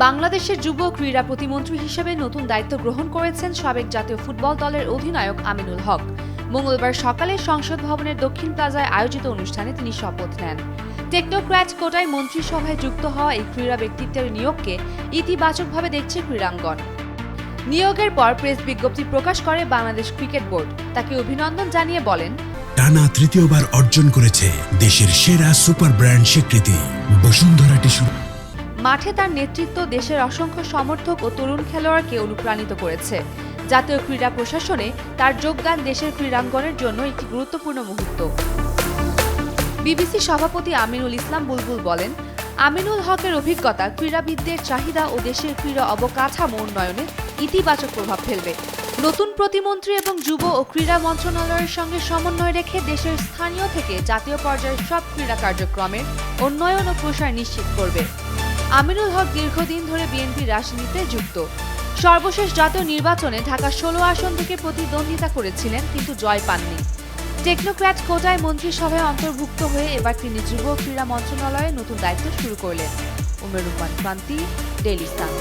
বাংলাদেশের যুব ক্রীড়া প্রতিমন্ত্রী হিসেবে নতুন দায়িত্ব গ্রহণ করেছেন সাবেক জাতীয় ফুটবল দলের অধিনায়ক আমিনুল হক। মঙ্গলবার সকালে সংসদ ভবনের দক্ষিণ প্লাজায় আয়োজিত অনুষ্ঠানে তিনি শপথ নেন। টেকনোক্র্যাট কোটায় মন্ত্রিসভায় যুক্ত হওয়া এই ক্রীড়া ব্যক্তিত্বের নিয়োগকে ইতিবাচকভাবে দেখছে ক্রীড়াঙ্গন। নিয়োগের পর প্রেস বিজ্ঞপ্তি প্রকাশ করে বাংলাদেশ ক্রিকেট বোর্ড। তাকে অভিনন্দন জানিয়ে বলেন, টানা তৃতীয়বার অর্জন করেছে দেশের সেরা সুপার ব্র্যান্ড স্বীকৃতি বসুন্ধরা টিস্যু। মাঠে তার নেতৃত্ব দেশের অসংখ্য সমর্থক ও তরুণ খেলোয়াড়কে অনুপ্রাণিত করেছে। জাতীয় ক্রীড়া প্রশাসনে তার যোগদান দেশের ক্রীড়াঙ্গনের জন্য একটি গুরুত্বপূর্ণ মুহূর্ত। বিবিসি সভাপতি আমিনুল ইসলাম বুলবুল বলেন, আমিনুল হকের অভিজ্ঞতা ক্রীড়াবিদদের চাহিদা ও দেশের ক্রীড়া অবকাঠামো উন্নয়নে ইতিবাচক প্রভাব ফেলবে। নতুন প্রতিমন্ত্রী এবং যুব ও ক্রীড়া মন্ত্রণালয়ের সঙ্গে সমন্বয় রেখে দেশের স্থানীয় থেকে জাতীয় পর্যায়ের সব ক্রীড়া কার্যক্রমের উন্নয়ন ও প্রসার নিশ্চিত করবে। আমিনুল হক দীর্ঘদিন ধরে বিএনপির রাজনীতিতে যুক্ত। সর্বশেষ জাতীয় নির্বাচনে ঢাকা ১৬ আসন থেকে প্রতিদ্বন্দ্বিতা করেছিলেন, কিন্তু জয় পাননি। টেকনোক্র্যাট কোটায় মন্ত্রিসভায় অন্তর্ভুক্ত হয়ে এবার তিনি যুব ক্রীড়া মন্ত্রণালয়ে নতুন দায়িত্ব শুরু করলেন। উমের রহমান শান্তি, ডেইলি স্টার।